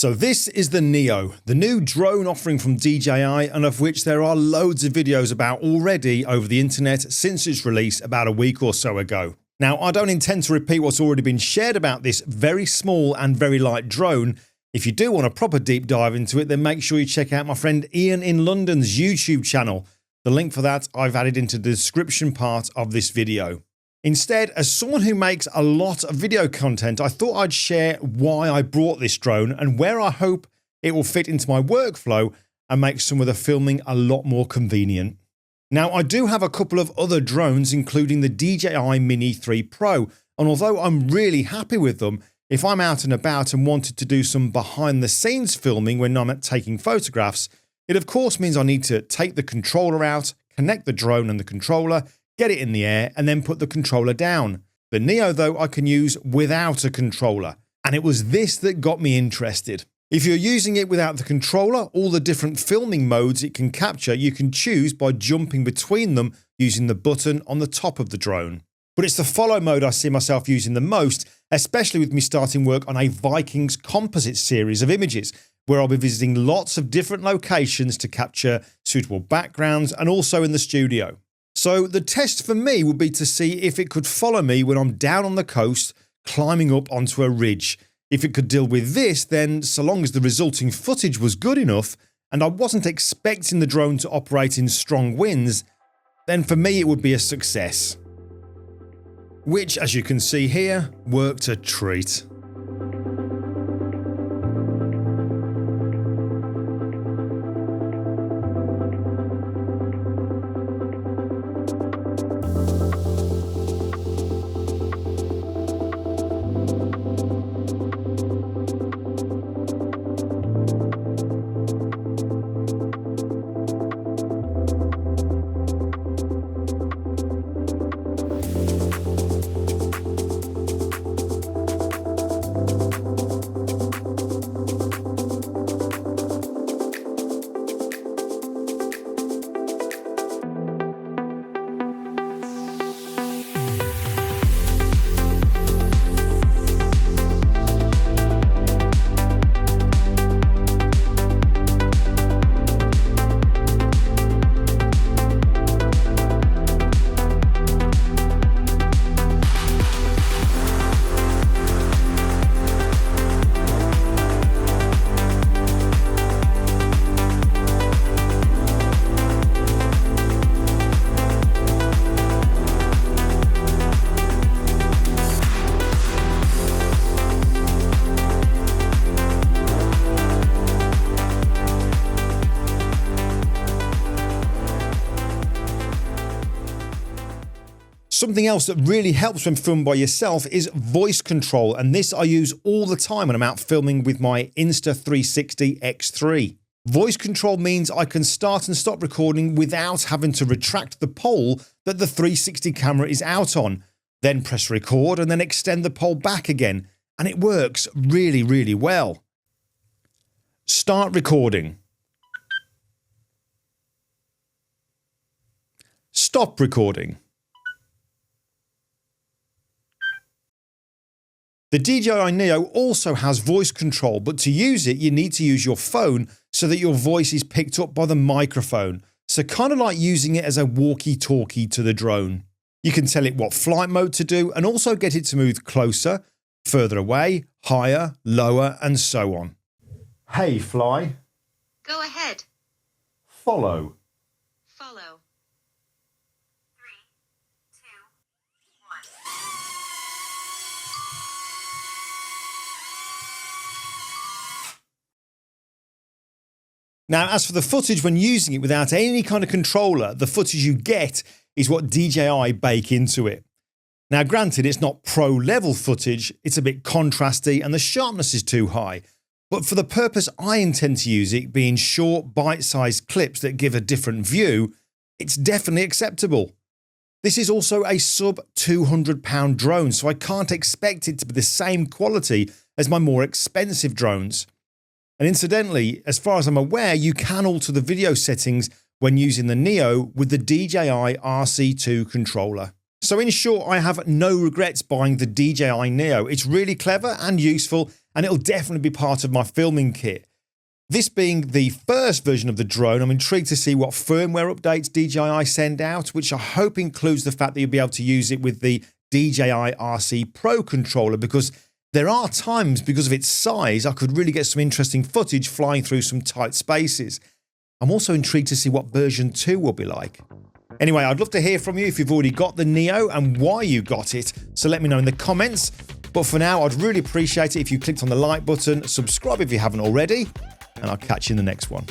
So this is the Neo, the new drone offering from DJI, and of which there are loads of videos about already over the internet since its release about a week or so ago. Now, I don't intend to repeat what's already been shared about this very small and very light drone. If you do want a proper deep dive into it, then make sure you check out my friend Ian in London's YouTube channel. The link for that I've added into the description part of this video. Instead, as someone who makes a lot of video content, I thought I'd share why I brought this drone and where I hope it will fit into my workflow and make some of the filming a lot more convenient. Now, I do have a couple of other drones, including the DJI Mini 3 Pro, and although I'm really happy with them, if I'm out and about and wanted to do some behind the scenes filming when I'm taking photographs, it of course means I need to take the controller out, connect the drone and the controller, get it in the air, and then put the controller down. The Neo, though, I can use without a controller, and it was this that got me interested. If you're using it without the controller, all the different filming modes it can capture you can choose by jumping between them using the button on the top of the drone. But it's the follow mode I see myself using the most, especially with me starting work on a Vikings composite series of images, where I'll be visiting lots of different locations to capture suitable backgrounds and also in the studio. So the test for me would be to see if it could follow me when I'm down on the coast climbing up onto a ridge. If it could deal with this, then so long as the resulting footage was good enough and I wasn't expecting the drone to operate in strong winds, then for me it would be a success. Which, as you can see here, worked a treat. Something else that really helps when filmed by yourself is voice control, and this I use all the time when I'm out filming with my Insta360 X3. Voice control means I can start and stop recording without having to retract the pole that the 360 camera is out on, then press record and then extend the pole back again, and it works really, really well. Start recording. Stop recording. The DJI Neo also has voice control, but to use it you need to use your phone so that your voice is picked up by the microphone, so kind of like using it as a walkie-talkie to the drone. You can tell it what flight mode to do and also get it to move closer, further away, higher, lower, and so on. Hey fly. Go ahead. Follow. Follow. 3, 2, 1. Now, as for the footage when using it without any kind of controller, the footage you get is what DJI bake into it. Now, granted, it's not pro level footage, it's a bit contrasty and the sharpness is too high, but for the purpose I intend to use it, being short, bite-sized clips that give a different view, it's definitely acceptable. This is also a sub £200 drone, so I can't expect it to be the same quality as my more expensive drones. And incidentally, as far as I'm aware, you can alter the video settings when using the Neo with the DJI RC2 controller. So in short, I have no regrets buying the DJI Neo. It's really clever and useful, and it'll definitely be part of my filming kit. This being the first version of the drone, I'm intrigued to see what firmware updates DJI send out, which I hope includes the fact that you'll be able to use it with the DJI RC Pro controller, because there are times, because of its size, I could really get some interesting footage flying through some tight spaces. I'm also intrigued to see what version 2 will be like. Anyway, I'd love to hear from you if you've already got the Neo and why you got it, so let me know in the comments. But for now, I'd really appreciate it if you clicked on the like button, subscribe if you haven't already, and I'll catch you in the next one.